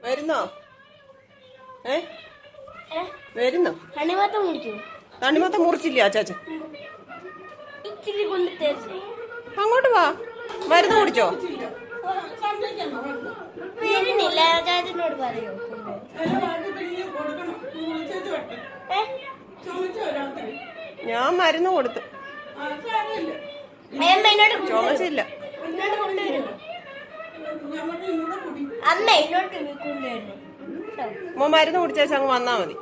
വരുന്നോ? വരുന്നോ? തണ്ണിമത്തം മുറിച്ചില്ല അച്ചാച്ചൻ. അങ്ങോട്ട് വാ, മരുന്ന് കുടിച്ചോ? ഞാൻ മരുന്ന് കൊടുത്തു. ചുമച്ചില്ല. മരുന്ന് കുടിച്ചേച്ച് അങ്ങ് വന്നാ മതി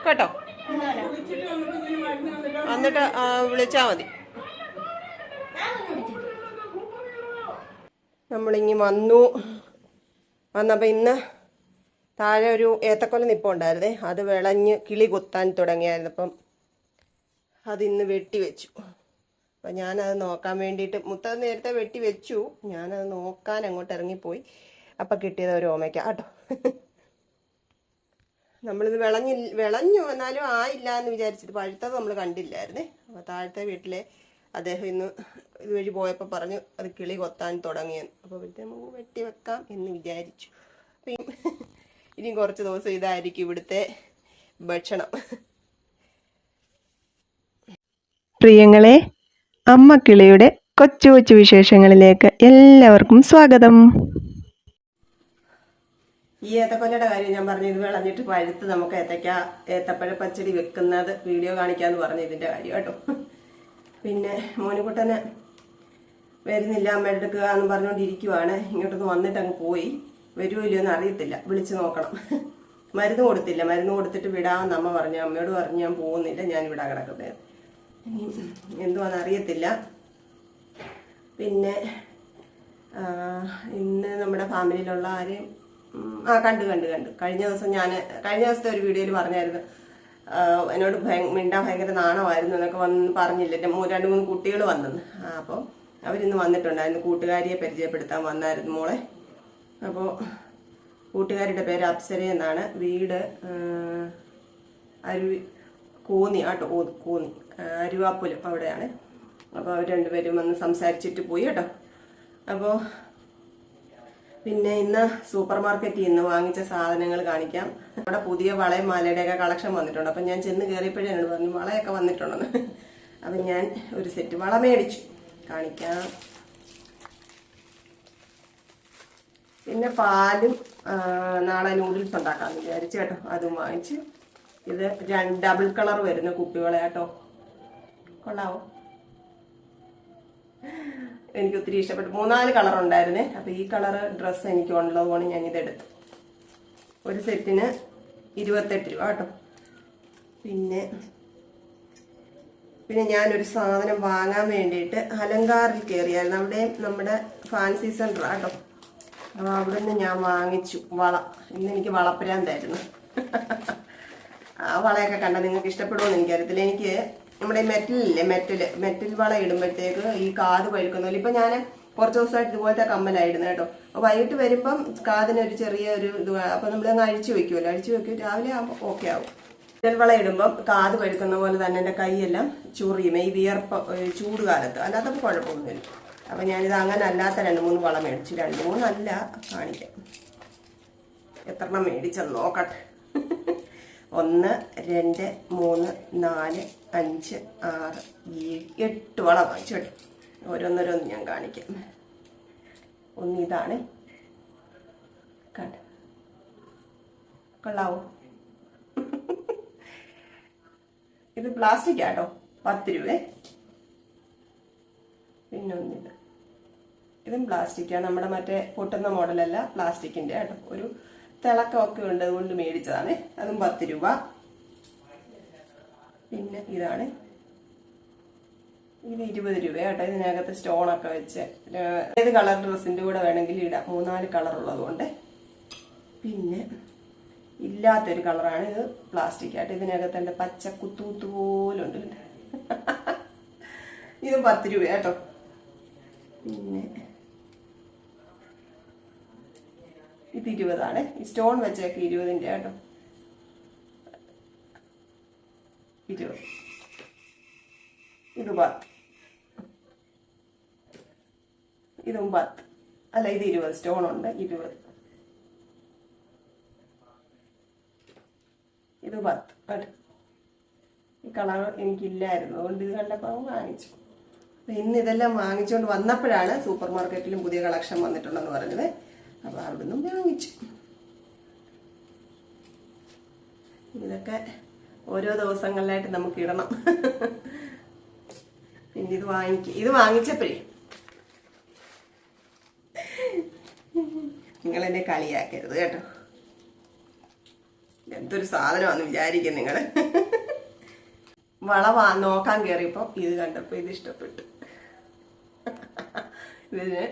കേട്ടോ. എന്നിട്ട് വിളിച്ചാ മതി. നമ്മളിങ്ങി വന്നപ്പോൾ ഇന്ന് താഴെ ഒരു ഏത്തക്കൊല നിപ്പുണ്ടായിരുന്നേ. അത് വിളഞ്ഞ് കിളി കുത്താൻ തുടങ്ങിയായിരുന്നു. അപ്പം അതിന്ന് വെട്ടി വെച്ചു. അപ്പം ഞാനത് നോക്കാൻ വേണ്ടിയിട്ട്, മുത്തത് നേരത്തെ വെട്ടി വെച്ചു, ഞാനത് നോക്കാൻ അങ്ങോട്ട് ഇറങ്ങിപ്പോയി. അപ്പം കിട്ടിയത് ഒരു ഓമയ്ക്ക കേട്ടോ. നമ്മളിത് വിളഞ്ഞു എന്നാലും ആയില്ല എന്ന് വിചാരിച്ചിട്ട് പഴുത്തത് നമ്മൾ കണ്ടില്ലായിരുന്നേ. അപ്പോൾ താഴത്തെ വീട്ടിലെ അദ്ദേഹം ഇന്ന് ഇതുവഴി പോയപ്പോൾ പറഞ്ഞു അത് കിളി കൊത്താൻ തുടങ്ങിയെന്ന്. അപ്പോൾ നമുക്ക് വെട്ടി വെക്കാം എന്ന് വിചാരിച്ചു. അപ്പം ഇനി കുറച്ച് ദിവസം ഇതായിരിക്കും ഇവിടുത്തെ ഭക്ഷണം. പ്രിയങ്ങളെ, അമ്മ കിളിയുടെ കൊച്ചു കൊച്ചു വിശേഷങ്ങളിലേക്ക് എല്ലാവർക്കും സ്വാഗതം. ഈ ഏത്തക്കൊല്ലയുടെ കാര്യം ഞാൻ പറഞ്ഞു. ഇത് വിളഞ്ഞിട്ട് പഴുത്ത് നമുക്ക് ഏത്തപ്പഴ പച്ചടി വെക്കുന്നത് വീഡിയോ കാണിക്കാന്ന് പറഞ്ഞു ഇതിന്റെ കാര്യം കേട്ടോ. പിന്നെ മോനുകുട്ടന് വരുന്നില്ല, അമ്മ എടുക്കുക എന്ന് പറഞ്ഞുകൊണ്ടിരിക്കുവാണ്. ഇങ്ങോട്ടൊന്ന് വന്നിട്ട് അങ്ങ് പോയി. വരുമോ ഇല്ലയോ എന്ന് അറിയത്തില്ല, വിളിച്ചു നോക്കണം. മരുന്ന് കൊടുത്തില്ല, മരുന്ന് കൊടുത്തിട്ട് വിടാമെന്ന് അമ്മ പറഞ്ഞു. അമ്മയോട് പറഞ്ഞു ഞാൻ പോകുന്നില്ല, ഞാൻ ഇവിടെ കിടക്കുന്നത്. ഇനി എന്തുവാന്ന് അറിയത്തില്ല. പിന്നെ ഇന്ന് നമ്മുടെ ഫാമിലിയിലുള്ള ആരെയും കണ്ടു. കഴിഞ്ഞ ദിവസത്തെ ഒരു വീഡിയോയിൽ പറഞ്ഞായിരുന്നു, എന്നോട് മിണ്ടാൻ ഭയങ്കര നാണമായിരുന്നു എന്നൊക്കെ വന്ന് പറഞ്ഞില്ലേ. 2-3 കുട്ടികൾ വന്നെന്ന്. അപ്പോൾ അവരിന്ന് വന്നിട്ടുണ്ടായിരുന്നു. കൂട്ടുകാരിയെ പരിചയപ്പെടുത്താൻ വന്നായിരുന്നു മോളെ. അപ്പോൾ കൂട്ടുകാരുടെ പേര് അപ്സര എന്നാണ്. വീട് കോന്നി അരുവാപ്പുലം അവിടെയാണ്. അപ്പോൾ അവർ രണ്ടുപേരും വന്ന് സംസാരിച്ചിട്ട് പോയി കേട്ടോ. അപ്പോൾ പിന്നെ ഇന്ന് സൂപ്പർ മാർക്കറ്റിൽ നിന്ന് വാങ്ങിച്ച സാധനങ്ങൾ കാണിക്കാം. നമ്മുടെ പുതിയ വളയും മാലയുടെയൊക്കെ കളക്ഷൻ വന്നിട്ടുണ്ട്. അപ്പം ഞാൻ ചെന്ന് കയറിയപ്പോഴേ എന്നോട് പറഞ്ഞു വളയൊക്കെ വന്നിട്ടുണ്ടെന്ന്. അപ്പം ഞാൻ ഒരു സെറ്റ് വള മേടിച്ചു, കാണിക്കാം. പിന്നെ പാലും നാളെ നൂഡിൽസ് ഉണ്ടാക്കാമെന്ന് വിചാരിച്ചു കേട്ടോ. അതും വാങ്ങിച്ചു. ഇത് 2 ഡബിൾ കളർ വരുന്ന കുപ്പികളെ കേട്ടോ. കൊള്ളാവോ? എനിക്ക് ഒത്തിരി ഇഷ്ടപ്പെട്ടു. 3-4 കളർ ഉണ്ടായിരുന്നേ. അപ്പൊ ഈ കളർ ഡ്രസ്സ് എനിക്ക് ഉള്ളതുകൊണ്ട് ഞാൻ ഇതെടുത്തു. ഒരു സെറ്റിന് 28 രൂപ കേട്ടോ. പിന്നെ ഞാനൊരു സാധനം വാങ്ങാൻ വേണ്ടിയിട്ട് അലങ്കാറിൽ കയറിയായിരുന്നു. അവിടെ നമ്മുടെ ഫാൻസി സെന്റർ കേട്ടോ. അപ്പോൾ അവിടെ നിന്ന് ഞാൻ വാങ്ങിച്ചു വള. ഇന്ന് എനിക്ക് വളപ്പരാന്തായിരുന്നു. ആ വളയൊക്കെ കണ്ട നിങ്ങൾക്ക് ഇഷ്ടപ്പെടുമെന്ന് എനിക്കറിയത്തില്ല. എനിക്ക് നമ്മുടെ മെറ്റൽ വള ഇടുമ്പോഴത്തേക്ക് ഈ കാത് പഴുക്കുന്നില്ല. ഇപ്പൊ ഞാൻ കുറച്ച് ദിവസമായിട്ട് ഇതുപോലത്തെ കമ്മലായിരുന്നു കേട്ടോ. അപ്പൊ വൈകിട്ട് വരുമ്പം കാതിനൊരു ചെറിയൊരു ഇത്, അപ്പൊ നമ്മളങ്ങ് അഴിച്ചു വെക്കുമല്ലോ. രാവിലെ ആകുമ്പോൾ ഓക്കെ ആവും. മെറ്റൽ വള ഇടുമ്പം കാത് പഴുക്കുന്ന പോലെ തന്നെ എൻ്റെ കൈയെല്ലാം ചൊറിയും ഈ വിയർപ്പ് ചൂട് കാലത്ത്. അല്ലാത്തപ്പോൾ കുഴപ്പമൊന്നുമില്ല. അപ്പൊ ഞാനിത് അങ്ങനെ അല്ലാത്ത 2-3 വള മേടിച്ചു. 2-3 അല്ല, കാണിക്കാം എത്രണ്ണം മേടിച്ചെന്ന് നോക്കട്ടെ. 1 2 3 4 5 6 7 8 വള വാങ്ങിച്ചു കേട്ടോ. ഓരോന്നോരോന്ന് ഞാൻ കാണിക്കാം. ഒന്ന് ഇതാണ്, കണ്ട കൊള്ളാവോ? ഇത് പ്ലാസ്റ്റിക് ആട്ടോ, 10 രൂപ. പിന്നെ ഒന്നിത്, ഇതും പ്ലാസ്റ്റിക്കാണ്. നമ്മുടെ മറ്റേ പൊട്ടുന്ന മോഡലല്ല, പ്ലാസ്റ്റിക്കിന്റെ കേട്ടോ. ഒരു തിളക്കമൊക്കെ ഉണ്ട്, അതുകൊണ്ട് മേടിച്ചതാണ്. അതും 10 രൂപ. പിന്നെ ഇതാണ്, ഇത് 20 രൂപ കേട്ടോ. ഇതിനകത്ത് സ്റ്റോണൊക്കെ വെച്ച് ഏത് കളർ ഡ്രസ്സിന്റെ കൂടെ വേണമെങ്കിലും ഇടാം. 3-4 കളർ ഉള്ളതുകൊണ്ട്. പിന്നെ ഇല്ലാത്തൊരു കളറാണ് ഇത്, പ്ലാസ്റ്റിക് ആയിട്ട്. ഇതിനകത്ത് എൻ്റെ പച്ച കുത്തൂത്ത് പോലുണ്ട്. ഇതും 10 രൂപ കേട്ടോ. പിന്നെ ഇത് 20 ഈ സ്റ്റോൺ വെച്ചേക്ക് 20 കേട്ടോ. 20. ഇത് 10. ഇതും 10 അല്ല, ഇത് 20. സ്റ്റോൺ ഉണ്ട്, 20. ഇത് 10 കേട്ടോ. ഈ കളർ എനിക്കില്ലായിരുന്നു, അതുകൊണ്ട് ഇത് കണ്ടപ്പോൾ വാങ്ങിച്ചു. ഇന്ന് ഇതെല്ലാം വാങ്ങിച്ചുകൊണ്ട് വന്നപ്പോഴാണ് സൂപ്പർ മാർക്കറ്റിലും പുതിയ കളക്ഷൻ വന്നിട്ടുണ്ടെന്ന് പറഞ്ഞത്. അപ്പോൾ അവിടെ നിന്നും വാങ്ങിച്ചു. ഇതൊക്കെ ഓരോ ദിവസങ്ങളിലായിട്ട് നമുക്ക് ഇടണം. പിന്നെ ഇത് വാങ്ങിച്ചപ്പോഴേ നിങ്ങൾ എന്നെ കളിയാക്കരുത് കേട്ടോ. എന്തൊരു സാധനമാണെന്ന് വിചാരിക്കും നിങ്ങൾ. വള നോക്കാൻ കയറിയപ്പോൾ ഇത് കണ്ടപ്പോൾ ഇത് ഇഷ്ടപ്പെട്ടു. ഇതിന്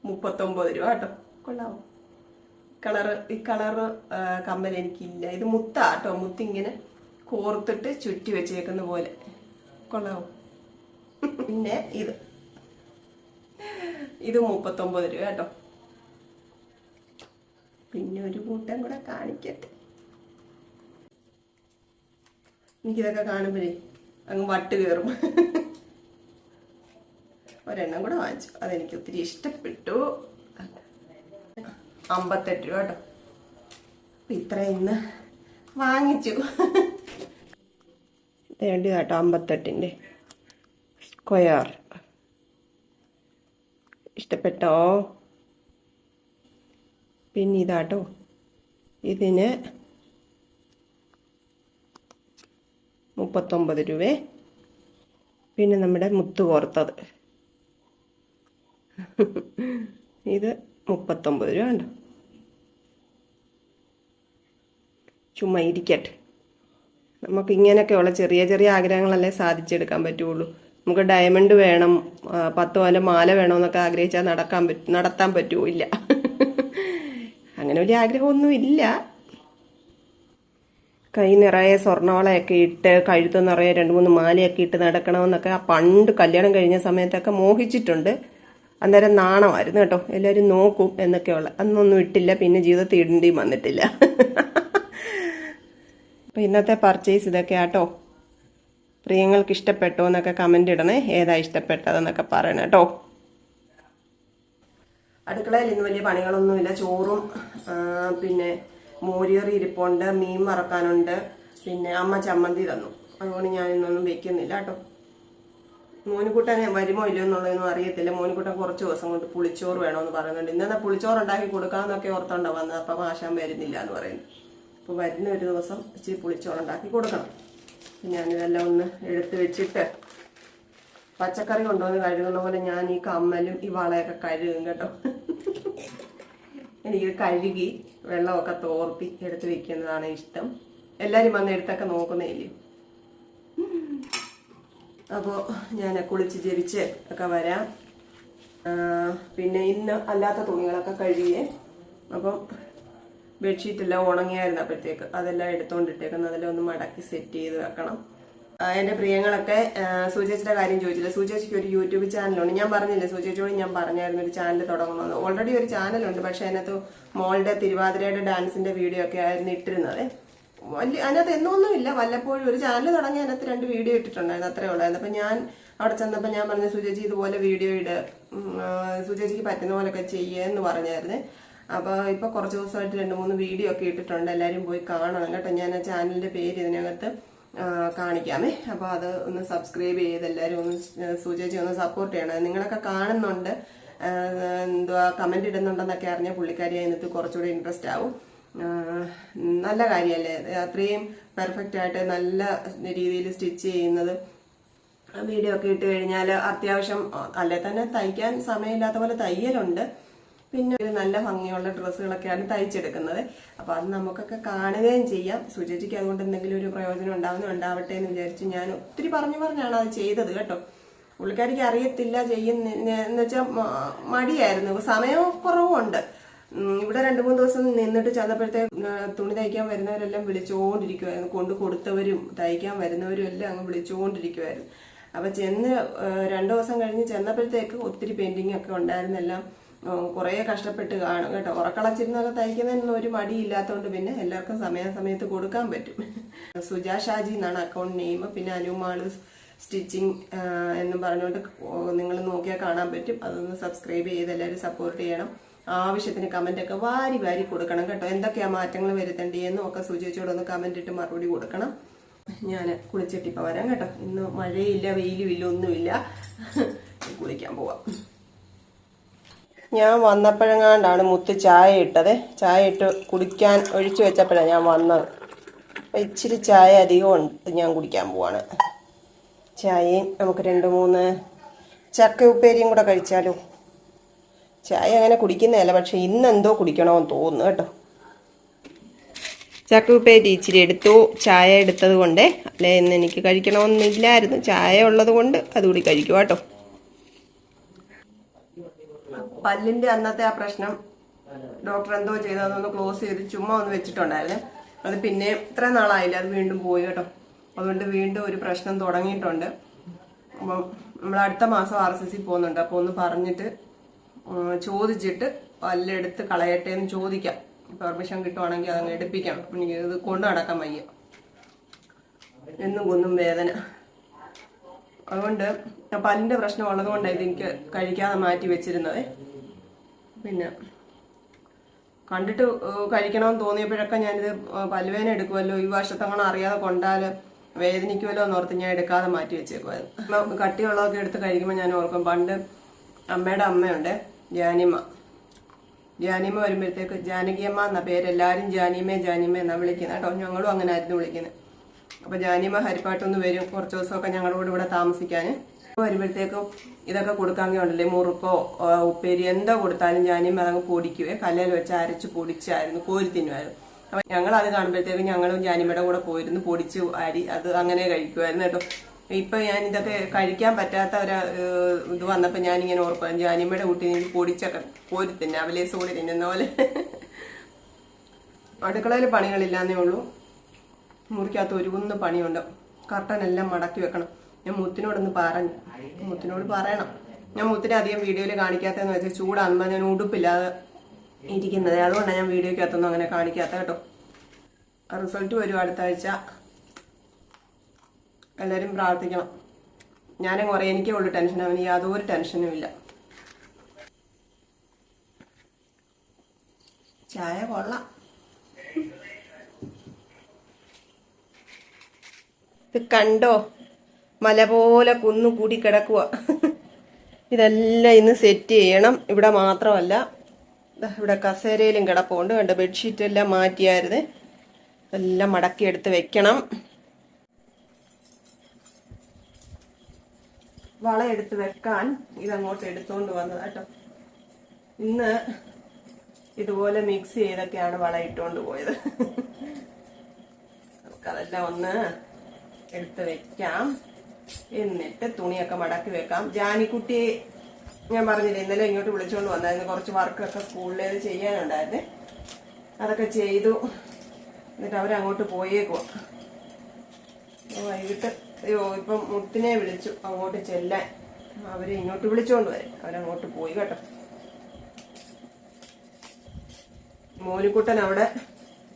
39 രൂപ കേട്ടോ. കൊള്ളാമോ? ഈ കളറ് കമ്മൽ എനിക്കില്ല. ഇത് മുത്താട്ടോ, മുത്തിങ്ങനെ കോർത്തിട്ട് ചുറ്റി വെച്ചേക്കുന്ന പോലെ. കൊള്ളാമോ? പിന്നെ ഇത് 39 രൂപ കേട്ടോ. പിന്നെ ഒരു കൂട്ടം കൂടെ കാണിക്കട്ടെ. എനിക്കിതൊക്കെ കാണുമ്പോഴേ അങ്ങ് വട്ട് കയറും. ഒരെണ്ണം കൂടെ വാങ്ങിച്ചു, അതെനിക്ക് ഒത്തിരി ഇഷ്ടപ്പെട്ടു. 58 രൂപ കേട്ടോ. അപ്പം ഇത്ര ഇന്ന് വാങ്ങിച്ചു. വേണ്ടി കേട്ടോ, 58ൻ്റെ സ്ക്വയർ. ഇഷ്ടപ്പെട്ടോ? പിന്നെ ഇതാട്ടോ, ഇതിന് 39 രൂപ. പിന്നെ നമ്മുടെ മുത്ത് കോർത്തത് ഇത് 39 രൂപ ഉണ്ടോ. ചുമ്മാ ഇരിക്കട്ടെ. നമുക്ക് ഇങ്ങനെയൊക്കെയുള്ള ചെറിയ ചെറിയ ആഗ്രഹങ്ങളല്ലേ സാധിച്ചെടുക്കാൻ പറ്റുള്ളൂ. നമുക്ക് ഡയമണ്ട് വേണം, 10 പവൻ്റെ മാല വേണമെന്നൊക്കെ ആഗ്രഹിച്ചാൽ നടത്താൻ പറ്റുമോ? ഇല്ല. അങ്ങനെ വലിയ ആഗ്രഹമൊന്നും ഇല്ല. കൈ നിറയെ സ്വർണ്ണവളയൊക്കെ ഇട്ട് കഴുത്ത് നിറയെ 2-3 മാലയൊക്കെ ഇട്ട് നടക്കണമെന്നൊക്കെ പണ്ട് കല്യാണം കഴിഞ്ഞ സമയത്തൊക്കെ മോഹിച്ചിട്ടുണ്ട്. അന്നേരം നാണമായിരുന്നു കേട്ടോ, എല്ലാവരും നോക്കും എന്നൊക്കെയുള്ള. അന്നൊന്നും ഇട്ടില്ല, പിന്നെ ജീവിതത്തിൽ ഇടേണ്ടിയും വന്നിട്ടില്ല. അപ്പം ഇന്നത്തെ പർച്ചേസ് ഇതൊക്കെ ആട്ടോ. പ്രിയങ്ങൾക്ക് ഇഷ്ടപ്പെട്ടോ എന്നൊക്കെ കമൻ്റ് ഇടണേ, ഏതാ ഇഷ്ടപ്പെട്ടതെന്നൊക്കെ പറയണം കേട്ടോ. അടുക്കളയിൽ ഇന്ന് വലിയ പണികളൊന്നുമില്ല. ചോറും പിന്നെ മോരിയറി ഇരിപ്പുണ്ട്, മീൻ വറക്കാനുണ്ട്, പിന്നെ അമ്മ ചമ്മന്തി തന്നു. അതുകൊണ്ട് ഞാൻ ഇന്നൊന്നും വെക്കുന്നില്ല കേട്ടോ. മോനിക്കുട്ടനെ വരുമോ ഇല്ലയോ എന്നുള്ളതൊന്നും അറിയത്തില്ല. മോനിക്കുട്ടൻ കുറച്ച് ദിവസം കൊണ്ട് പുളിച്ചോറ് വേണമെന്ന് പറയുന്നുണ്ട്. ഇന്നെന്നാൽ പുളിച്ചോറ് ഉണ്ടാക്കി കൊടുക്കാമെന്നൊക്കെ ഓർത്തോണ്ടാ വന്നത്. അപ്പം ആശാൻ വരുന്നില്ല എന്ന് പറയുന്നു. അപ്പോൾ വരുന്ന ഒരു ദിവസം ഇച്ചിരി പുളിച്ചോറ് ഉണ്ടാക്കി കൊടുക്കണം. ഞാനിതെല്ലാം ഒന്ന് എടുത്ത് വെച്ചിട്ട് പച്ചക്കറി കൊണ്ടുവന്ന് കഴുകുന്ന പോലെ ഞാൻ ഈ കമ്മലും ഈ വളയൊക്കെ കഴുകും കേട്ടോ. എനിക്ക് കഴുകി വെള്ളമൊക്കെ തോർത്തി എടുത്ത് വെക്കുന്നതാണ് ഇഷ്ടം. എല്ലാവരും വന്ന് എടുത്തൊക്കെ നോക്കുന്നേല്ലേ. അപ്പോൾ ഞാൻ കുളിച്ച് ജപിച്ച് ഒക്കെ വരാം. പിന്നെ ഇന്ന് അല്ലാത്ത തുണികളൊക്കെ കഴുകിയേ. അപ്പം ബെഡ്ഷീറ്റെല്ലാം ഉണങ്ങിയായിരുന്നു. അപ്പോഴത്തേക്ക് അതെല്ലാം എടുത്തുകൊണ്ടിട്ടേക്കുന്നത്, അതെല്ലാം ഒന്ന് മടക്കി സെറ്റ് ചെയ്ത് വെക്കണം. എൻ്റെ പ്രിയങ്ങളൊക്കെ സൂചേച്ചിയുടെ കാര്യം ചോദിച്ചില്ല. സൂചേച്ചിക്ക് ഒരു യൂട്യൂബ് ചാനലുണ്ട്. ഞാൻ പറഞ്ഞില്ലേ, സൂചേച്ചിയോട് ഞാൻ പറഞ്ഞായിരുന്നു ഒരു ചാനൽ തുടങ്ങണമെന്ന്. ഓൾറെഡി ഒരു ചാനലുണ്ട്, പക്ഷെ അതിനകത്ത് മോളുടെ തിരുവാതിരയുടെ ഡാൻസിന്റെ വീഡിയോ ഒക്കെ ആയിരുന്നു ഇട്ടിരുന്നത്. അതിനകത്ത് എന്നൊന്നുമില്ല, വല്ലപ്പോഴും ഒരു ചാനൽ തുടങ്ങി അതിനകത്ത് 2 വീഡിയോ ഇട്ടിട്ടുണ്ടായിരുന്നു, അത്രേ ഉള്ളായിരുന്നു. അപ്പം ഞാൻ അവിടെ ചെന്നപ്പോൾ ഞാൻ പറഞ്ഞു, സുചേച്ചി ഇതുപോലെ വീഡിയോ ഇട്, സുചേച്ചിക്ക് പറ്റുന്ന പോലെയൊക്കെ ചെയ്യുമെന്ന് പറഞ്ഞായിരുന്നു. അപ്പോൾ ഇപ്പോൾ കുറച്ച് ദിവസമായിട്ട് 2-3 വീഡിയോ ഒക്കെ ഇട്ടിട്ടുണ്ട്. എല്ലാവരും പോയി കാണണം കേട്ടോ. ഞാൻ ആ ചാനലിൻ്റെ പേര് ഇതിനകത്ത് കാണിക്കാമേ. അപ്പോൾ അത് ഒന്ന് സബ്സ്ക്രൈബ് ചെയ്ത് എല്ലാവരും ഒന്ന് സുചേച്ചി ഒന്ന് സപ്പോർട്ട് ചെയ്യണം. നിങ്ങളൊക്കെ കാണുന്നുണ്ട്, എന്തുവാ കമൻ്റ് ഇടുന്നുണ്ടെന്നൊക്കെ അറിഞ്ഞാൽ പുള്ളിക്കാരി അതിനകത്ത് കുറച്ചുകൂടി ഇൻട്രസ്റ്റ് ആവും. നല്ല കാര്യമല്ലേ, അത്രയും പെർഫെക്റ്റ് ആയിട്ട് നല്ല രീതിയിൽ സ്റ്റിച്ച് ചെയ്യുന്നത് വീഡിയോ ഒക്കെ ഇട്ട് കഴിഞ്ഞാൽ അത്യാവശ്യം അല്ലെ തന്നെ തയ്ക്കാൻ സമയമില്ലാത്ത പോലെ തയ്യലുണ്ട്. പിന്നെ ഒരു നല്ല ഭംഗിയുള്ള ഡ്രസ്സുകളൊക്കെയാണ് തയ്ച്ചെടുക്കുന്നത്. അപ്പോൾ അത് നമുക്കൊക്കെ കാണുകയും ചെയ്യാം. സുചേച്ചിക്ക് അതുകൊണ്ട് എന്തെങ്കിലും ഒരു പ്രയോജനം ഉണ്ടാവട്ടെ എന്ന് വിചാരിച്ച് ഞാൻ ഒത്തിരി പറഞ്ഞാണ് അത് ചെയ്തത് കേട്ടോ. പുള്ളിക്കാരിക്ക് അറിയത്തില്ല എന്ന് വെച്ചാൽ മടിയായിരുന്നു, സമയക്കുറവുമുണ്ട്. ഇവിടെ 2-3 ദിവസം നിന്നിട്ട് ചെന്നപ്പോഴത്തേക്ക് തുണി തയ്ക്കാൻ വരുന്നവരെല്ലാം വിളിച്ചുകൊണ്ടിരിക്കുമായിരുന്നു. കൊണ്ട് കൊടുത്തവരും തയ്ക്കാൻ വരുന്നവരും എല്ലാം അങ്ങ് വിളിച്ചുകൊണ്ടിരിക്കുമായിരുന്നു. അപ്പൊ 2 ദിവസം കഴിഞ്ഞ് ചെന്നപ്പോഴത്തേക്ക് ഒത്തിരി പെയിന്റിംഗ് ഒക്കെ ഉണ്ടായിരുന്നു. എല്ലാം കുറേ കഷ്ടപ്പെട്ട് കാണും കേട്ടോ. ഉറക്കളച്ചിരുന്നൊക്കെ തയ്ക്കുന്നതിനൊന്നും ഒരു മടിയില്ലാത്തതുകൊണ്ട് പിന്നെ എല്ലാവർക്കും സമയത്ത് കൊടുക്കാൻ പറ്റും. സുജാ ഷാജി എന്നാണ് അക്കൗണ്ട് നെയിം. പിന്നെ അനുമാള് സ്റ്റിച്ചിങ് എന്നും പറഞ്ഞുകൊണ്ട് നിങ്ങൾ നോക്കിയാൽ കാണാൻ പറ്റും. അതൊന്ന് സബ്സ്ക്രൈബ് ചെയ്ത് എല്ലാവരും സപ്പോർട്ട് ചെയ്യണം. ആവശ്യത്തിന് കമന്റൊക്കെ വാരി വാരി കൊടുക്കണം കേട്ടോ. എന്തൊക്കെയാ മാറ്റങ്ങൾ വരുത്തേണ്ടിയെന്നും ഒക്കെ സുചേച്ചിയോടൊന്ന് കമന്റ് ഇട്ട് മറുപടി കൊടുക്കണം. ഞാൻ കുളിച്ചിട്ട് ഇപ്പം വരാം കേട്ടോ. ഇന്ന് മഴയില്ല, വെയിലും ഇല്ല, ഒന്നുമില്ല. കുളിക്കാൻ പോവാം. ഞാൻ വന്നപ്പോഴെങ്ങാണ്ടാണ് മുത്ത് ചായ ഇട്ടത്. ചായ ഇട്ട് കുടിക്കാൻ ഒഴിച്ചു വെച്ചപ്പോഴാണ് ഞാൻ വന്നത്. അപ്പം ഇച്ചിരി ചായ അധികം ഉണ്ട്, ഞാൻ കുടിക്കാൻ പോവാണ്. ചായയും നമുക്ക് 2-3 ചക്ക ഉപ്പേരിയും കൂടെ കഴിച്ചാലോ. ചായ അങ്ങനെ കുടിക്കുന്നതല്ല, പക്ഷെ ഇന്നെന്തോ കുടിക്കണമെന്ന് തോന്നുന്നു കേട്ടോ. ചക്ക ഉപ്പേരി ഇച്ചിരി എടുത്തു. ചായ എടുത്തത് കൊണ്ട്, അല്ലേ ഇന്ന് എനിക്ക് കഴിക്കണമെന്നില്ലായിരുന്നു. ചായ ഉള്ളത് കൊണ്ട് അതുകൂടി കഴിക്കും കേട്ടോ. പല്ലിന്റെ അന്നത്തെ ആ പ്രശ്നം ഡോക്ടർ എന്തോ ചെയ്തതൊന്ന് ക്ലോസ് ചെയ്ത് ചുമ്മാ ഒന്ന് വെച്ചിട്ടുണ്ടായിരുന്നു. അത് പിന്നെ ഇത്ര നാളായില്ല, അത് വീണ്ടും പോയി കേട്ടോ. അതുകൊണ്ട് വീണ്ടും ഒരു പ്രശ്നം തുടങ്ങിയിട്ടുണ്ട്. അപ്പം നമ്മൾ അടുത്ത മാസം RCC പോകുന്നുണ്ട്. അപ്പോൾ ഒന്ന് പറഞ്ഞിട്ട് ചോദിച്ചിട്ട് പല്ലെടുത്ത് കളയട്ടെ എന്ന് ചോദിക്കാം. പെർമിഷൻ കിട്ടുവാണെങ്കിൽ അതങ്ങ് എടുപ്പിക്കാം. എനിക്ക് ഇത് കൊണ്ടു നടക്കാൻ വയ്യ, എന്നും കൊന്നും വേദന. അതുകൊണ്ട് പല്ലിന്റെ പ്രശ്നം ഉള്ളത് കൊണ്ടാണ് ഇതെനിക്ക് കഴിക്കാതെ മാറ്റി വെച്ചിരുന്നത്. പിന്നെ കണ്ടിട്ട് കഴിക്കണമെന്ന് തോന്നിയപ്പോഴൊക്കെ ഞാനിത് പല്ലുവേദന എടുക്കുമല്ലോ, ഈ വർഷത്തങ്ങനെ അറിയാതെ കൊണ്ടാൽ വേദനിക്കുമല്ലോ എന്നോർത്ത് ഞാൻ എടുക്കാതെ മാറ്റി വെച്ചേക്കുമായിരുന്നു. കട്ടിയുള്ളതൊക്കെ എടുത്ത് കഴിക്കുമ്പോൾ ഞാൻ ഓർക്കും, പണ്ട് അമ്മയുടെ അമ്മയുണ്ട് ജാനിമ വരുമ്പോഴത്തേക്ക് ജാനകിയമ്മ എന്ന പേര് എല്ലാവരും ജാനിമേ എന്നാണ് വിളിക്കുന്നത് കേട്ടോ. ഞങ്ങളും അങ്ങനെ ആയിരുന്നു വിളിക്കുന്നത്. അപ്പൊ ജാനിമ ഹരിപ്പാട്ടൊന്ന് വരും കുറച്ച് ദിവസമൊക്കെ ഞങ്ങളുടെ കൂടെ ഇവിടെ താമസിക്കാൻ. വരുമ്പോഴത്തേക്കും ഇതൊക്കെ കൊടുക്കാമെങ്കിൽ ഉണ്ടല്ലേ, മുറുക്കോ ഉപ്പേരി എന്തോ കൊടുത്താലും ജാനിമ അതങ്ങ് പൊടിക്കുവേ. കല്ലിൽ വെച്ച് അരച്ച് പൊടിച്ചായിരുന്നു, കോരി തിന്നുമായിരുന്നു. അപ്പൊ ഞങ്ങൾ അത് കാണുമ്പോഴത്തേക്കും ഞങ്ങളും ജാനിമയുടെ കൂടെ പോയിരുന്നു പൊടിച്ച് അരി അത് അങ്ങനെ കഴിക്കുമായിരുന്നു കേട്ടോ. ഇപ്പൊ ഞാൻ ഇതൊക്കെ കഴിക്കാൻ പറ്റാത്ത ഒരു ഇത് വന്നപ്പോ ഞാനിങ്ങനെ ഓർക്കും, ജാനിമയുടെ കുട്ടി പൊടിച്ചൊക്കെ കോരി തിന്നെ, അവലേസ് കൂടി തിന്നുന്ന പോലെ. അടുക്കളയിൽ പണികളില്ലാന്നേ ഉള്ളൂ, മുറിക്കകത്ത് ഒരുകുന്ന പണിയുണ്ട്. കർട്ടനെല്ലാം മടക്കി വെക്കണം. ഞാൻ മുത്തിനോടൊന്ന് പറഞ്ഞു, മുത്തിനോട് പറയണം. ഞാൻ മുത്തിനെ അധികം വീഡിയോയിൽ കാണിക്കാത്തതെന്ന് വെച്ചാൽ ചൂടാകുമ്പോൾ ഞാൻ ഉടുപ്പില്ലാതെ ഇരിക്കുന്നത്, അതുകൊണ്ടാണ് ഞാൻ വീഡിയോക്കകത്തൊന്നും അങ്ങനെ കാണിക്കാത്ത കേട്ടോ. റിസൾട്ട് വരും അടുത്ത ആഴ്ച. എല്ലാവരും പ്രാർത്ഥിക്കണം. ഞാനങ്ങ് പറയാം, എനിക്കേ ഉള്ളൂ ടെൻഷൻ, അവന് യാതൊരു ടെൻഷനും ഇല്ല. ചായ കൊള്ളാം. ഇത് കണ്ടോ, മല പോലെ കുന്നു കൂടി കിടക്കുക. ഇതെല്ലാം ഇന്ന് സെറ്റ് ചെയ്യണം. ഇവിടെ മാത്രമല്ല, ഇവിടെ കസേരയിലും കിടപ്പുണ്ട് കണ്ടോ. ബെഡ്ഷീറ്റ് എല്ലാം മാറ്റിയായിരുന്നു, എല്ലാം മടക്കിയെടുത്ത് വെക്കണം. വള എടുത്ത് വെക്കാൻ ഇതങ്ങോട്ട് എടുത്തോണ്ട് വന്നത് കേട്ടോ. ഇന്ന് ഇതുപോലെ മിക്സ് ചെയ്തൊക്കെയാണ് വള ഇട്ടുകൊണ്ട് പോയത്. നമുക്കതെല്ലാം ഒന്ന് എടുത്ത് വെക്കാം. എന്നിട്ട് തുണിയൊക്കെ മടക്കി വെക്കാം. ജാനിക്കുട്ടി ഞാൻ പറഞ്ഞില്ലേ, ഇന്നലെ ഇങ്ങോട്ട് വിളിച്ചുകൊണ്ട് വന്നായിരുന്നു. കുറച്ച് വർക്കൊക്കെ സ്കൂളിലേത് ചെയ്യാനുണ്ടായിരുന്നു, അതൊക്കെ ചെയ്തു. എന്നിട്ട് അവരങ്ങോട്ട് പോയേക്കുവാ. വൈകിട്ട് ഇപ്പം മുത്തിനെ വിളിച്ചു അങ്ങോട്ട് ചെല്ലാൻ. അവര് ഇങ്ങോട്ട് വിളിച്ചോണ്ട് വരും, അവരങ്ങോട്ട് പോയി കേട്ടോ. മോനിക്കുട്ടൻ അവിടെ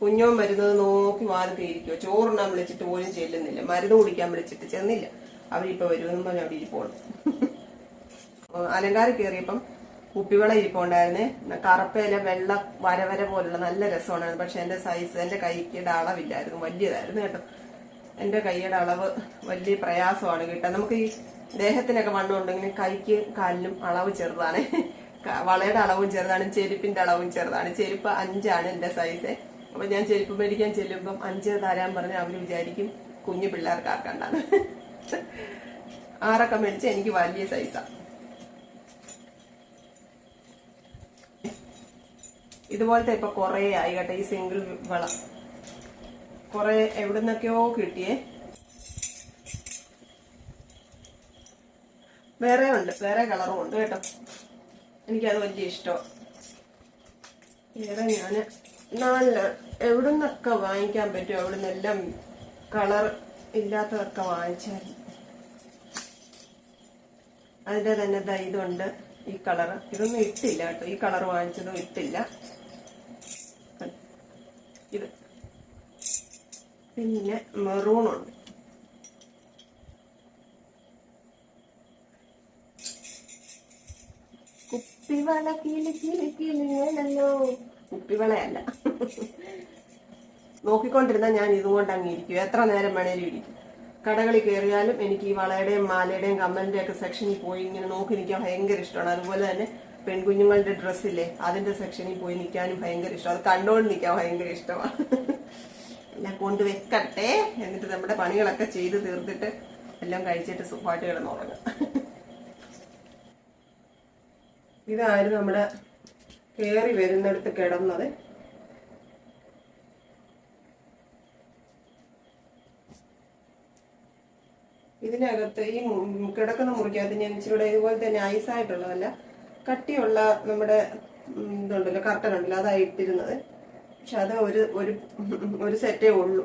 കുഞ്ഞോൻ വരുന്നത് നോക്കി വാതിൽ ഇരിക്കുവോ. ചോറുണ്ണാൻ വിളിച്ചിട്ട് പോലും ചെല്ലുന്നില്ല, മരുന്ന് കുടിക്കാൻ വിളിച്ചിട്ട് ചെന്നില്ല. അവരിപ്പോ വരുമെന്നും പറഞ്ഞ് അവിടെ ഇരിപ്പോണ്ട്. അലങ്കാരം കയറിയപ്പം കുപ്പിവള ഇരിപ്പുണ്ടായിരുന്നേ. കറുപ്പയില വെള്ള വരവര പോലുള്ള നല്ല രസമാണ്. പക്ഷെ എന്റെ സൈസ്, എന്റെ കൈയുടെ അളവില്ലായിരുന്നു, വലിയതായിരുന്നു കേട്ടോ. എന്റെ കൈയുടെ അളവ് വലിയ പ്രയാസമാണ് കിട്ടാൻ. നമുക്ക് ഈ ദേഹത്തിനൊക്കെ വണ്ണം ഉണ്ടെങ്കിലും കൈക്ക് കാലിനും അളവ് ചെറുതാണ്. വളയുടെ അളവും ചെറുതാണ്, ചെരുപ്പിന്റെ അളവും ചെറുതാണ്. ചെരുപ്പ് 5 ആണ് എന്റെ സൈസ്. അപ്പൊ ഞാൻ ചെരുപ്പ് മേടിക്കാൻ ചെല്ലുമ്പം 5 തരാൻ പറഞ്ഞ് അവര് വിചാരിക്കും കുഞ്ഞു പിള്ളേർക്ക് ആർക്കണ്ടാണ്. 6 മേടിച്ച് എനിക്ക് വലിയ സൈസാ. ഇതുപോലത്തെ ഇപ്പൊ കൊറേ ആയി കേട്ടോ ഈ സിംഗിൾ വള. കൊറേ എവിടുന്നൊക്കെയോ കിട്ടിയേ. വേറെ ഉണ്ട്, വേറെ കളറും ഉണ്ട് കേട്ടോ. എനിക്കത് വലിയ ഇഷ്ടമാണ്. വേറെ ഞാന് നല്ല എവിടുന്നൊക്കെ വാങ്ങിക്കാൻ പറ്റും അവിടുന്നെല്ലാം കളർ ഇല്ലാത്തതൊക്കെ വാങ്ങിച്ചായിരുന്നു. അതിന്റെ തന്നെ ഇതുണ്ട്, ഈ കളർ. ഇതൊന്നും ഇട്ടില്ല കേട്ടോ, ഈ കളർ വാങ്ങിച്ചതും ഇട്ടില്ല. ഇത് പിന്നെ മെറൂണുണ്ട്. കുപ്പി കുപ്പിവള കിളി കിളി കിളിയല്ലോ. കുപ്പിവളയല്ല. നോക്കിക്കൊണ്ടിരുന്നാൽ ഞാൻ ഇതുകൊണ്ട് അങ്ങ് ഇരിക്കും, എത്ര നേരം വേണേലും ഇരിക്കും. കടകളിൽ കയറിയാലും എനിക്ക് ഈ വളയുടെയും മാലയുടെയും കമ്മലിന്റെ ഒക്കെ സെക്ഷനിൽ പോയി ഇങ്ങനെ നോക്കി നിൽക്കാൻ ഭയങ്കര ഇഷ്ടമാണ്. അതുപോലെ തന്നെ പെൺകുഞ്ഞുങ്ങളുടെ ഡ്രസ്സില്ലേ അതിന്റെ സെക്ഷനിൽ പോയി നിൽക്കാനും ഭയങ്കര ഇഷ്ടമാണ്. അത് കണ്ടോണ്ട് നിൽക്കാൻ ഭയങ്കര ഇഷ്ടമാണ്. എല്ലാം കൊണ്ടുവെക്കട്ടെ, എന്നിട്ട് നമ്മുടെ പണികളൊക്കെ ചെയ്ത് തീർത്തിട്ട് എല്ലാം കഴിച്ചിട്ട് സുഖമായിട്ട് കിടന്നുറങ്ങാം. ഇതായിരുന്നു നമ്മുടെ കയറി വരുന്നിടത്ത് കിടന്നത്. ഇതിനകത്ത് ഈ കിടക്കുന്ന മുറിക്കകത്ത് ഞാൻ ഇച്ചിരി കൂടെ ഇതുപോലെ തന്നെ ഐസായിട്ടുള്ളതല്ല, കട്ടിയുള്ള നമ്മുടെ ഇതുണ്ടല്ലോ കർട്ടൻ ഉണ്ടല്ലോ, അതായി ഇട്ടിരുന്നത്. പക്ഷെ അത് ഒരു സെറ്റേ ഉള്ളൂ.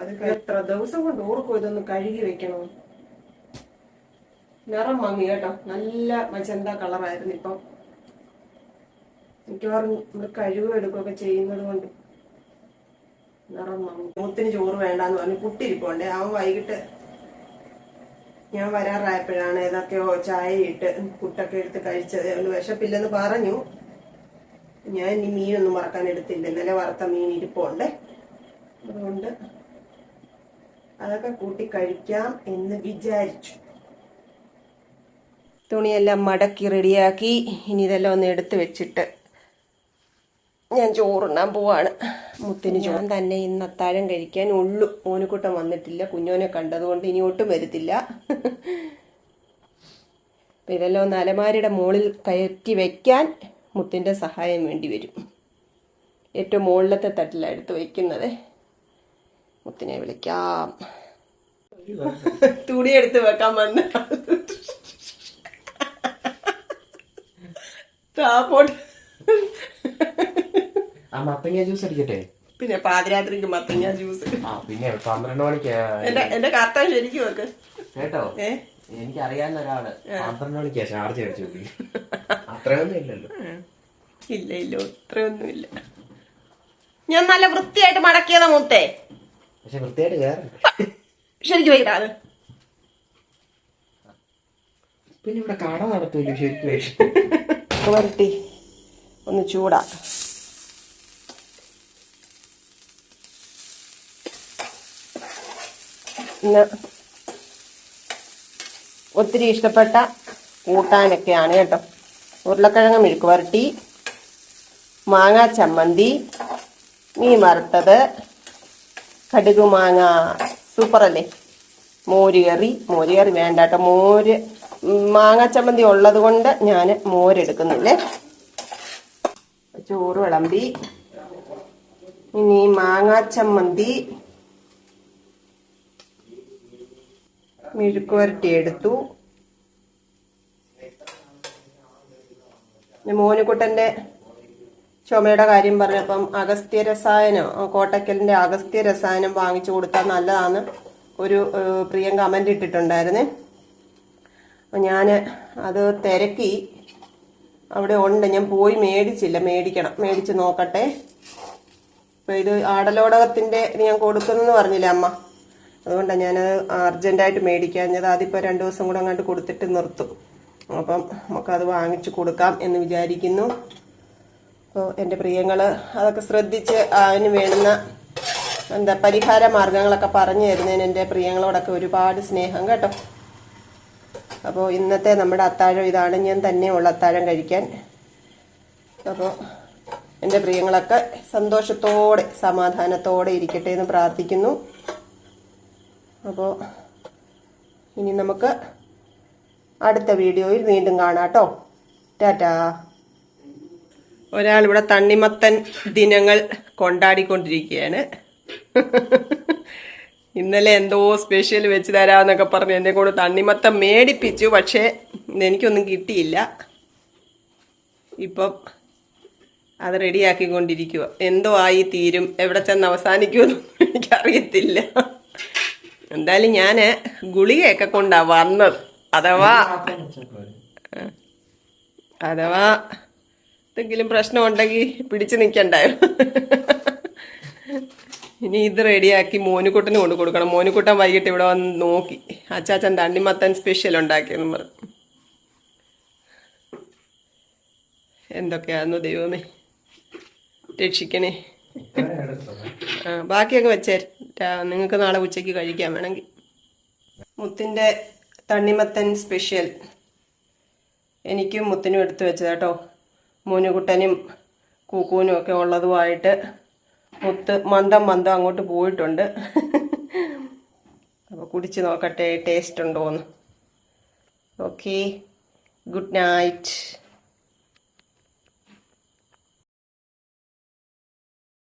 അത് എത്ര ദിവസം കൊണ്ട് ഓർക്കും ഇതൊന്ന് കഴുകി വെക്കണോ. നിറം മങ്ങി കേട്ടോ, നല്ല മജന്ത കളറായിരുന്നു. ഇപ്പം മിക്കവാറും നമ്മൾ കഴിവെടുക്കുകയൊക്കെ ചെയ്യുന്നത് കൊണ്ട് നിറം മങ്ങി. മുത്തിന് ചോറ് വേണ്ടാന്ന് പറഞ്ഞു കുട്ടിരിപ്പുണ്ടേ. അവൻ വൈകിട്ട് ഞാൻ വരാറായപ്പോഴാണ് ഏതൊക്കെയോ ചായ ഇട്ട് പുട്ടൊക്കെ എടുത്ത് കഴിച്ചത്. അവന് വിശപ്പില്ലെന്ന് പറഞ്ഞു. ഞാൻ ഇനി മീനൊന്നും വറക്കാൻ എടുത്തില്ല, ഇന്നലെ വറുത്ത മീൻ ഇരിപ്പുണ്ട്. അതുകൊണ്ട് അതൊക്കെ കൂട്ടി കഴിക്കാം എന്ന് വിചാരിച്ചു. തുണിയെല്ലാം മടക്കി റെഡിയാക്കി ഇനി ഇതെല്ലാം ഒന്ന് എടുത്ത് വെച്ചിട്ട് ഞാൻ ചോറുണ്ണാൻ പോവാണ്. മുത്തിന് ഞാൻ തന്നെ ഇന്ന് അത്താഴം കഴിക്കാൻ ഉള്ളു. ഓനുകൂട്ടം വന്നിട്ടില്ല, കുഞ്ഞോനെ കണ്ടതുകൊണ്ട് ഇനി ഒട്ടും വരുത്തില്ല. ഇതെല്ലാം ഒന്ന് അലമാരിയുടെ മുകളിൽ കയറ്റി വെക്കാൻ മുത്തിന്റെ സഹായം വേണ്ടി വരും. ഏറ്റവും മുകളിലത്തെ തട്ടിലാണ് എടുത്ത് വെക്കുന്നത്. മുത്തിനെ വിളിക്കാം. തുണി എടുത്ത് വെക്കാൻ വന്ന മത്തങ്ങ ജ്യൂസ് അടിക്കട്ടെ. പിന്നെ പാതിരാത്രിക്ക് മത്തങ്ങ ജ്യൂസ്. പിന്നെ 12 മണിക്ക് എന്റെ കർത്താൻ ശരിക്കും വെക്ക് കേട്ടോ. എനിക്ക് അറിയാവുന്ന ഒരാള് 12 മണിക്കാ ചാർജ് അടിച്ചു. അത്രയൊന്നും ഇല്ലല്ലോ. ഇല്ല ഇത്രയൊന്നുമില്ല. ഞാൻ നല്ല വൃത്തിയായിട്ട് മടക്കിയതാ മുത്തേ. പക്ഷെ വൃത്തിയായിട്ട് കയറി ശരിക്കും വൈകിട്ടാണ്. പിന്നെ ഇവിടെ കട നടത്തൂല്ലോ ശരിക്കും. വരട്ടി ഒന്ന് ചൂടാ. ഒത്തിരി ഇഷ്ടപ്പെട്ട കൂട്ടാനൊക്കെയാണ് കേട്ടോ. ഉരുളക്കിഴങ്ങ് മെഴുക്ക് വരട്ടി, മാങ്ങാ ചമ്മന്തി, മീൻ വറുത്തത്, കടുക് മാങ്ങ സൂപ്പറല്ലേ, മോരുകറി വേണ്ട കേട്ടോ. മാങ്ങാ ചമ്മന്തി ഉള്ളത് കൊണ്ട് ഞാൻ മോരെടുക്കുന്നില്ലേ. ചോറ് വിളമ്പി. ഇനി മാങ്ങാ ചമ്മന്തി, മെഴുക്ക് വരട്ടി എടുത്തു. മോനുകുട്ടന്റെ ചുമയുടെ കാര്യം പറഞ്ഞപ്പം അഗസ്ത്യ രസായനം, കോട്ടക്കലിന്റെ അഗസ്ത്യ രസായനം വാങ്ങിച്ചു കൊടുത്താൽ നല്ലതാന്ന് ഒരു പ്രിയം കമന്റ് ഇട്ടിട്ടുണ്ടായിരുന്നേ. അപ്പം ഞാൻ അത് തിരക്കി. അവിടെ ഉണ്ട്, ഞാൻ പോയി മേടിച്ചില്ല, മേടിച്ച് നോക്കട്ടെ. അപ്പം ഇത് ആടലോടകത്തിന്റെ ഞാൻ കൊടുക്കുന്നെന്ന് പറഞ്ഞില്ലേ അമ്മ, അതുകൊണ്ടാണ് ഞാനത് അർജന്റായിട്ട് മേടിക്കാഞ്ഞത്. അതിപ്പോൾ 2 ദിവസം കൂടെ അങ്ങോട്ട് കൊടുത്തിട്ട് നിർത്തും. അപ്പം നമുക്കത് വാങ്ങിച്ചു കൊടുക്കാം എന്ന് വിചാരിക്കുന്നു. അപ്പോൾ എൻ്റെ പ്രിയങ്ങൾ അതൊക്കെ ശ്രദ്ധിച്ച് അതിന് വേണ്ടുന്ന പരിഹാര മാർഗങ്ങളൊക്കെ പറഞ്ഞു തരുന്നതിന് എൻ്റെ പ്രിയങ്ങളോടൊക്കെ ഒരുപാട് സ്നേഹം കേട്ടോ. അപ്പോൾ ഇന്നത്തെ നമ്മുടെ അത്താഴം ഇതാണ്. ഞാൻ തന്നെയുള്ള അത്താഴം കഴിക്കാൻ. അപ്പോൾ എൻ്റെ പ്രിയങ്ങളൊക്കെ സന്തോഷത്തോടെ സമാധാനത്തോടെ ഇരിക്കട്ടെ എന്ന് പ്രാർത്ഥിക്കുന്നു. അപ്പോൾ ഇനി നമുക്ക് അടുത്ത വീഡിയോയിൽ വീണ്ടും കാണാം കേട്ടോ. ടാറ്റാ. ഒരാളിവിടെ തണ്ണിമത്തൻ ദിനങ്ങൾ കൊണ്ടാടിക്കൊണ്ടിരിക്കുകയാണ്. ഇന്നലെ എന്തോ സ്പെഷ്യൽ വെച്ച് തരാമെന്നൊക്കെ പറഞ്ഞ് എന്നെ കൊണ്ട് തണ്ണിമത്തൻ മേടിപ്പിച്ചു. പക്ഷേ എനിക്കൊന്നും കിട്ടിയില്ല. ഇപ്പം അത് റെഡിയാക്കിക്കൊണ്ടിരിക്കുക. എന്തോ ആയി തീരും, എവിടെ ചെന്ന് അവസാനിക്കുമെന്നും എനിക്കറിയത്തില്ല. എന്തായാലും ഞാൻ ഗുളികയൊക്കെ കൊണ്ടാ വന്നത്. അഥവാ എന്തെങ്കിലും പ്രശ്നം ഉണ്ടെങ്കിൽ പിടിച്ചു നിൽക്കണ്ടായോ. ഇനി ഇത് റെഡിയാക്കി മോനുകുട്ടന് കൊണ്ട് കൊടുക്കണം. മോനുകുട്ടൻ വൈകിട്ട് ഇവിടെ വന്ന് നോക്കി അച്ചാച്ചൻ തണ്ണിമത്തൻ സ്പെഷ്യൽ ഉണ്ടാക്കിയെന്ന് പറഞ്ഞു. എന്തൊക്കെയാണെന്നോ ദൈവമേ, രക്ഷിക്കണേ. ബാക്കിയൊക്കെ വെച്ചേ, നിങ്ങൾക്ക് നാളെ ഉച്ചയ്ക്ക് കഴിക്കാൻ വേണമെങ്കിൽ. മുത്തിൻ്റെ തണ്ണിമത്തൻ സ്പെഷ്യൽ എനിക്കും മുത്തിനും എടുത്തു വെച്ചത് കേട്ടോ. മോനുകുട്ടനും കൂക്കൂനും ഒക്കെ ഉള്ളതുമായിട്ട് മുത്ത് മന്ദം അങ്ങോട്ട് പോയിട്ടുണ്ട്. അപ്പോൾ കുടിച്ച് നോക്കട്ടെ ടേസ്റ്റ് ഉണ്ടോയെന്ന്. Okay, good night.